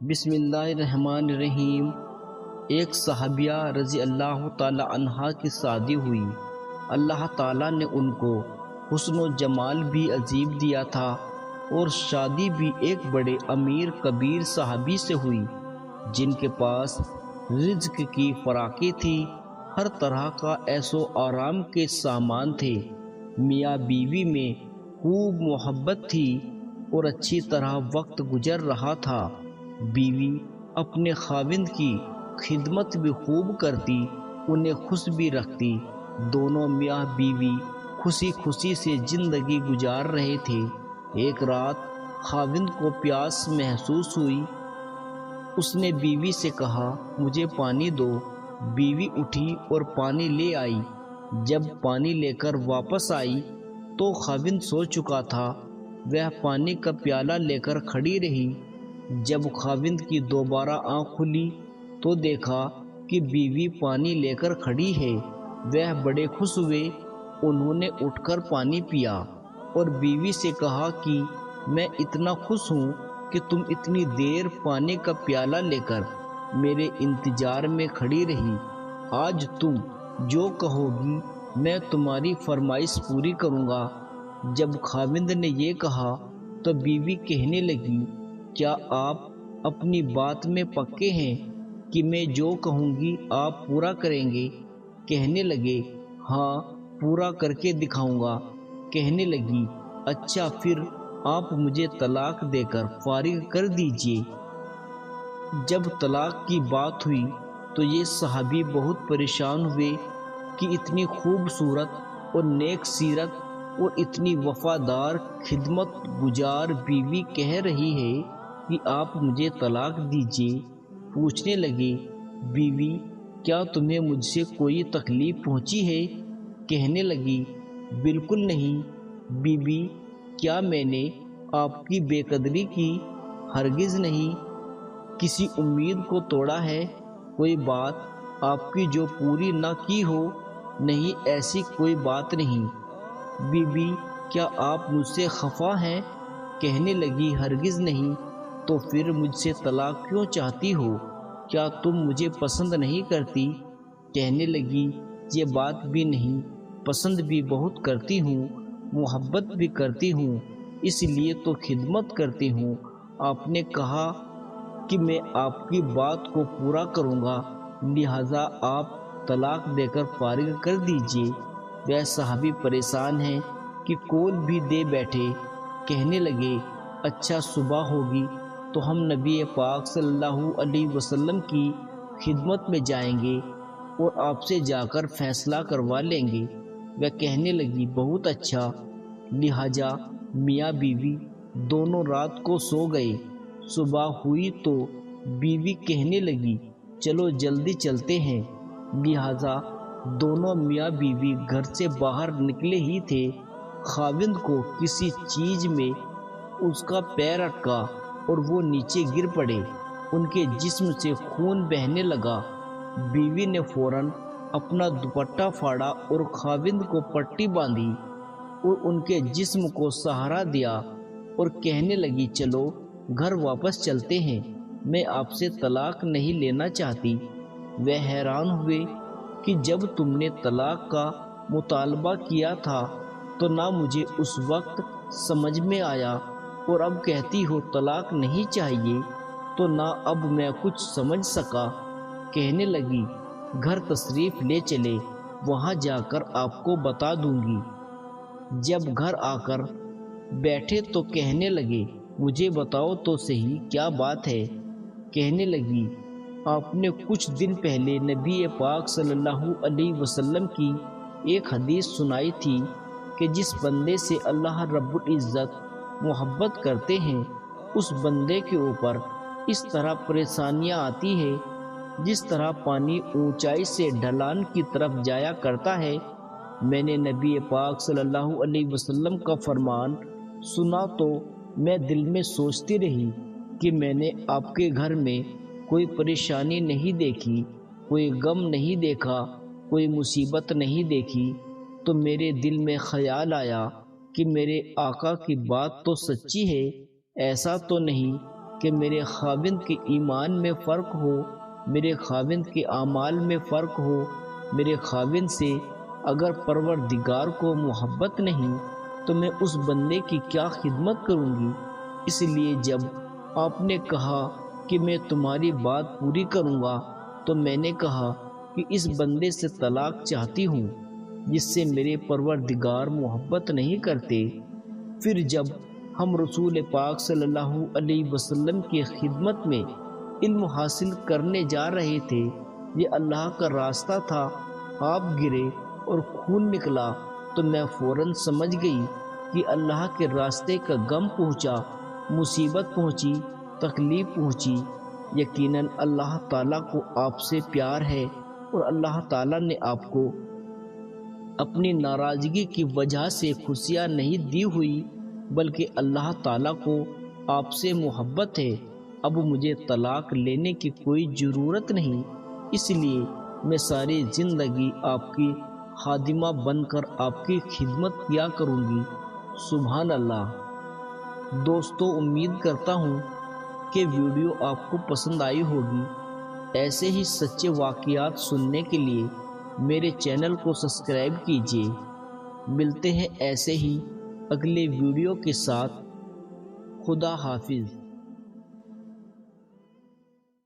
بسم اللہ الرحمن الرحیم۔ ایک صحابیہ رضی اللہ تعالی عنہا کی شادی ہوئی۔ اللہ تعالیٰ نے ان کو حسن و جمال بھی عجیب دیا تھا، اور شادی بھی ایک بڑے امیر کبیر صحابی سے ہوئی جن کے پاس رزق کی فراخی تھی، ہر طرح کا عیش و آرام کے سامان تھے، میاں بیوی میں خوب محبت تھی اور اچھی طرح وقت گزر رہا تھا۔ بیوی اپنے خاوند کی خدمت بھی خوب کرتی، انہیں خوش بھی رکھتی۔ دونوں میاں بیوی خوشی خوشی سے زندگی گزار رہے تھے۔ ایک رات خاوند کو پیاس محسوس ہوئی۔ اس نے بیوی سے کہا، مجھے پانی دو۔ بیوی اٹھی اور پانی لے آئی۔ جب پانی لے کر واپس آئی تو خاوند سو چکا تھا۔ وہ پانی کا پیالہ لے کر کھڑی رہی۔ جب خاوند کی دوبارہ آنکھ کھلی تو دیکھا کہ بیوی پانی لے کر کھڑی ہے۔ وہ بڑے خوش ہوئے۔ انہوں نے اٹھ کر پانی پیا اور بیوی سے کہا کہ میں اتنا خوش ہوں کہ تم اتنی دیر پانی کا پیالہ لے کر میرے انتظار میں کھڑی رہی۔ آج تم جو کہو گی میں تمہاری فرمائش پوری کروں گا۔ جب خاوند نے یہ کہا تو بیوی کہنے لگی، کیا آپ اپنی بات میں پکے ہیں کہ میں جو کہوں گی آپ پورا کریں گے؟ کہنے لگے، ہاں پورا کر کے دکھاؤں گا۔ کہنے لگی، اچھا پھر آپ مجھے طلاق دے کر فارغ کر دیجئے۔ جب طلاق کی بات ہوئی تو یہ صحابی بہت پریشان ہوئے کہ اتنی خوبصورت اور نیک سیرت اور اتنی وفادار خدمت گزار بیوی کہہ رہی ہے کہ آپ مجھے طلاق دیجئے۔ پوچھنے لگے، بیوی کیا تمہیں مجھ سے کوئی تکلیف پہنچی ہے؟ کہنے لگی، بالکل نہیں۔ بیوی کیا میں نے آپ کی بے قدری کی؟ ہرگز نہیں۔ کسی امید کو توڑا ہے؟ کوئی بات آپ کی جو پوری نہ کی ہو؟ نہیں، ایسی کوئی بات نہیں۔ بیوی کیا آپ مجھ سے خفا ہیں؟ کہنے لگی، ہرگز نہیں۔ تو پھر مجھ سے طلاق کیوں چاہتی ہو؟ کیا تم مجھے پسند نہیں کرتی؟ کہنے لگی، یہ بات بھی نہیں، پسند بھی بہت کرتی ہوں، محبت بھی کرتی ہوں، اس لیے تو خدمت کرتی ہوں۔ آپ نے کہا کہ میں آپ کی بات کو پورا کروں گا، لہذا آپ طلاق دے کر فارغ کر دیجئے۔ وہ صحابی پریشان ہیں کہ کول بھی دے بیٹھے۔ کہنے لگے، اچھا صبح ہوگی تو ہم نبی پاک صلی اللہ علیہ وسلم کی خدمت میں جائیں گے اور آپ سے جا کر فیصلہ کروا لیں گے۔ وہ کہنے لگی، بہت اچھا۔ لہذا میاں بیوی دونوں رات کو سو گئے۔ صبح ہوئی تو بیوی کہنے لگی، چلو جلدی چلتے ہیں۔ لہذا دونوں میاں بیوی گھر سے باہر نکلے ہی تھے، خاوند کو کسی چیز میں اس کا پیر اٹکا اور وہ نیچے گر پڑے۔ ان کے جسم سے خون بہنے لگا۔ بیوی نے فوراً اپنا دوپٹہ پھاڑا اور خاوند کو پٹی باندھی اور ان کے جسم کو سہارا دیا اور کہنے لگی، چلو گھر واپس چلتے ہیں، میں آپ سے طلاق نہیں لینا چاہتی۔ وہ حیران ہوئے کہ جب تم نے طلاق کا مطالبہ کیا تھا تو نہ مجھے اس وقت سمجھ میں آیا، اور اب کہتی ہو طلاق نہیں چاہیے تو نہ اب میں کچھ سمجھ سکا۔ کہنے لگی، گھر تشریف لے چلے، وہاں جا کر آپ کو بتا دوں گی۔ جب گھر آ کر بیٹھے تو کہنے لگے، مجھے بتاؤ تو صحیح کیا بات ہے؟ کہنے لگی، آپ نے کچھ دن پہلے نبی پاک صلی اللہ علیہ وسلم کی ایک حدیث سنائی تھی کہ جس بندے سے اللہ رب العزت محبت کرتے ہیں اس بندے کے اوپر اس طرح پریشانیاں آتی ہے جس طرح پانی اونچائی سے ڈھلان کی طرف جایا کرتا ہے۔ میں نے نبی پاک صلی اللہ علیہ وسلم کا فرمان سنا تو میں دل میں سوچتی رہی کہ میں نے آپ کے گھر میں کوئی پریشانی نہیں دیکھی، کوئی غم نہیں دیکھا، کوئی مصیبت نہیں دیکھی، تو میرے دل میں خیال آیا کہ میرے آقا کی بات تو سچی ہے، ایسا تو نہیں کہ میرے خاوند کے ایمان میں فرق ہو، میرے خاوند کے اعمال میں فرق ہو، میرے خاوند سے اگر پروردگار کو محبت نہیں تو میں اس بندے کی کیا خدمت کروں گی؟ اس لیے جب آپ نے کہا کہ میں تمہاری بات پوری کروں گا تو میں نے کہا کہ اس بندے سے طلاق چاہتی ہوں جس سے میرے پروردگار محبت نہیں کرتے۔ پھر جب ہم رسول پاک صلی اللہ علیہ وسلم کی خدمت میں علم حاصل کرنے جا رہے تھے، یہ اللہ کا راستہ تھا، آپ گرے اور خون نکلا تو میں فوراً سمجھ گئی کہ اللہ کے راستے کا غم پہنچا، مصیبت پہنچی، تکلیف پہنچی۔ یقیناً اللہ تعالیٰ کو آپ سے پیار ہے اور اللہ تعالیٰ نے آپ کو اپنی ناراضگی کی وجہ سے خوشیاں نہیں دی ہوئی، بلکہ اللہ تعالیٰ کو آپ سے محبت ہے۔ اب مجھے طلاق لینے کی کوئی ضرورت نہیں، اس لیے میں ساری زندگی آپ کی خادمہ بن کر آپ کی خدمت کیا کروں گی۔ سبحان اللہ۔ دوستو، امید کرتا ہوں کہ ویڈیو آپ کو پسند آئی ہوگی۔ ایسے ہی سچے واقعات سننے کے لیے میرے چینل کو سبسکرائب کیجیے۔ ملتے ہیں ایسے ہی اگلے ویڈیو کے ساتھ۔ خدا حافظ۔